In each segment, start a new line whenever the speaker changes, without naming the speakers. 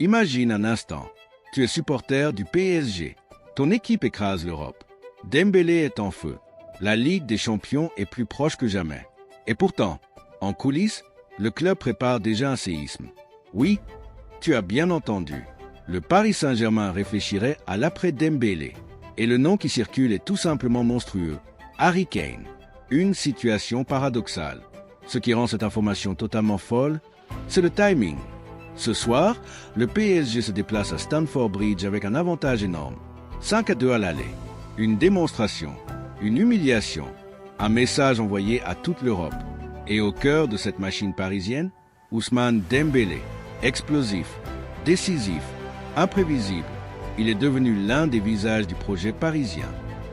Imagine un instant, tu es supporter du PSG. Ton équipe écrase l'Europe. Dembélé est en feu. La Ligue des Champions est plus proche que jamais. Et pourtant, en coulisses, le club prépare déjà un séisme. Oui, tu as bien entendu. Le Paris Saint-Germain réfléchirait à l'après-Dembélé. Et le nom qui circule est tout simplement monstrueux. Harry Kane. Une situation paradoxale. Ce qui rend cette information totalement folle, c'est le timing. Ce soir, le PSG se déplace à Stamford Bridge avec un avantage énorme. 5-2 à l'aller. Une démonstration, une humiliation, un message envoyé à toute l'Europe. Et au cœur de cette machine parisienne, Ousmane Dembélé, explosif, décisif, imprévisible. Il est devenu l'un des visages du projet parisien.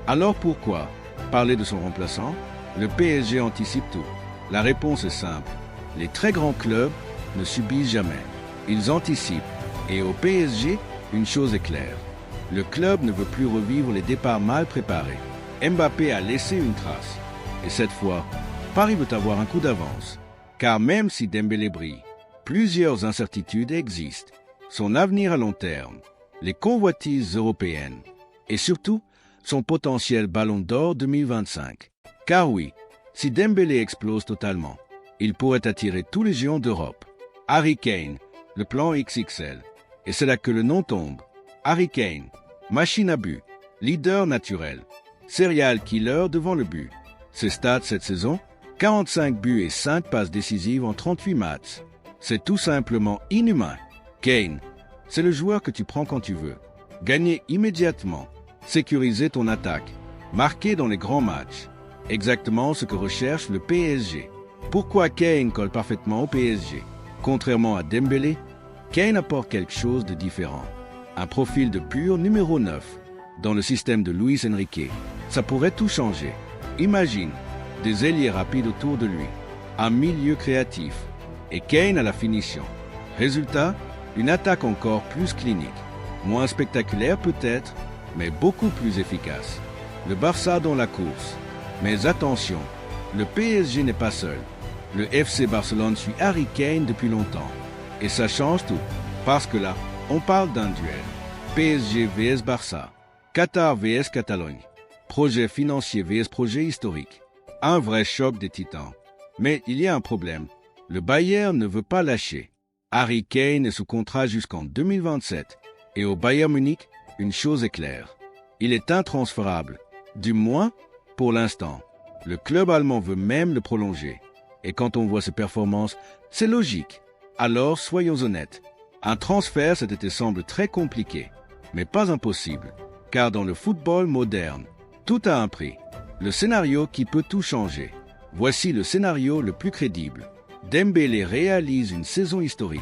Alors pourquoi parler de son remplaçant? Le PSG anticipe tout. La réponse est simple. Les très grands clubs ne subissent jamais. Ils anticipent. Et au PSG, une chose est claire. Le club ne veut plus revivre les départs mal préparés. Mbappé a laissé une trace. Et cette fois, Paris veut avoir un coup d'avance. Car même si Dembélé brille, plusieurs incertitudes existent. Son avenir à long terme, les convoitises européennes et surtout son potentiel Ballon d'Or 2025. Car oui, si Dembélé explose totalement, il pourrait attirer tous les géants d'Europe. Harry Kane, le plan XXL. Et c'est là que le nom tombe. Harry Kane, machine à but, leader naturel, serial killer devant le but. Ses stats cette saison, 45 buts et 5 passes décisives en 38 matchs. C'est tout simplement inhumain. Kane, c'est le joueur que tu prends quand tu veux. Gagner immédiatement, sécuriser ton attaque, marquer dans les grands matchs. Exactement ce que recherche le PSG. Pourquoi Kane colle parfaitement au PSG? Contrairement à Dembélé, Kane apporte quelque chose de différent. Un profil de pur numéro 9. Dans le système de Luis Enrique, ça pourrait tout changer. Imagine, des ailiers rapides autour de lui, un milieu créatif, et Kane à la finition. Résultat, une attaque encore plus clinique, moins spectaculaire peut-être, mais beaucoup plus efficace. Le Barça dans la course. Mais attention, le PSG n'est pas seul. Le FC Barcelone suit Harry Kane depuis longtemps. Et ça change tout, parce que là, on parle d'un duel. PSG vs Barça, Qatar vs Catalogne, projet financier vs projet historique. Un vrai choc des titans. Mais il y a un problème. Le Bayern ne veut pas lâcher. Harry Kane est sous contrat jusqu'en 2027. Et au Bayern Munich, une chose est claire. Il est intransférable. Du moins, pour l'instant. Le club allemand veut même le prolonger. Et quand on voit ses performances, c'est logique. Alors, soyons honnêtes. Un transfert cet été semble très compliqué, mais pas impossible. Car dans le football moderne, tout a un prix. Le scénario qui peut tout changer. Voici le scénario le plus crédible. Dembélé réalise une saison historique.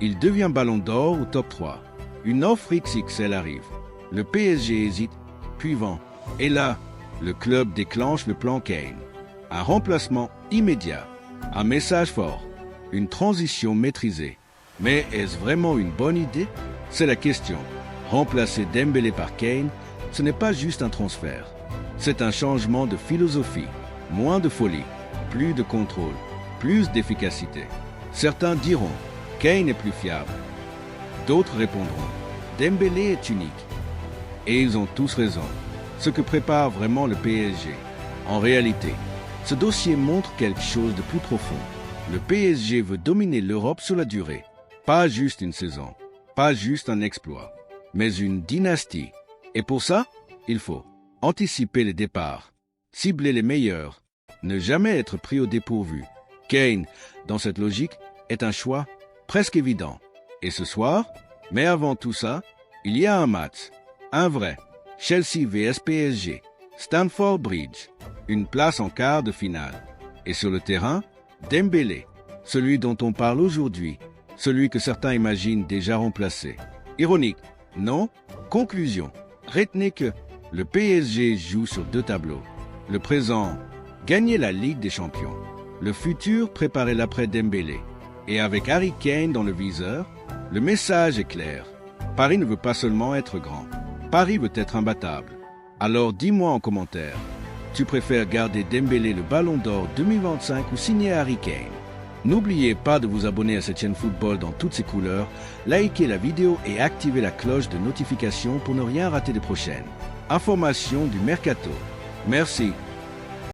Il devient Ballon d'Or ou top 3. Une offre XXL arrive. Le PSG hésite, puis vend. Et là, le club déclenche le plan Kane. Un remplacement immédiat. Un message fort. Une transition maîtrisée. Mais est-ce vraiment une bonne idée? C'est la question. Remplacer Dembélé par Kane, ce n'est pas juste un transfert. C'est un changement de philosophie. Moins de folie, plus de contrôle, plus d'efficacité. Certains diront, Kane est plus fiable. D'autres répondront, Dembélé est unique. Et ils ont tous raison. Ce que prépare vraiment le PSG. En réalité, ce dossier montre quelque chose de plus profond. Le PSG veut dominer l'Europe sur la durée. Pas juste une saison, pas juste un exploit, mais une dynastie. Et pour ça, il faut anticiper les départs, cibler les meilleurs, ne jamais être pris au dépourvu. Kane, dans cette logique, est un choix presque évident. Et ce soir, mais avant tout ça, il y a un match, un vrai, Chelsea vs PSG, Stamford Bridge, une place en quart de finale. Et sur le terrain, Dembélé, celui dont on parle aujourd'hui, celui que certains imaginent déjà remplacé. Ironique, non? Conclusion, retenez que le PSG joue sur deux tableaux. Le présent, gagner la Ligue des Champions. Le futur, préparer l'après Dembélé. Et avec Harry Kane dans le viseur, le message est clair. Paris ne veut pas seulement être grand. Paris veut être imbattable. Alors dis-moi en commentaire, tu préfères garder Dembélé le Ballon d'Or 2025 ou signer Harry Kane? N'oubliez pas de vous abonner à cette chaîne football dans toutes ses couleurs, likez la vidéo et activez la cloche de notification pour ne rien rater des prochaines informations du mercato. Merci.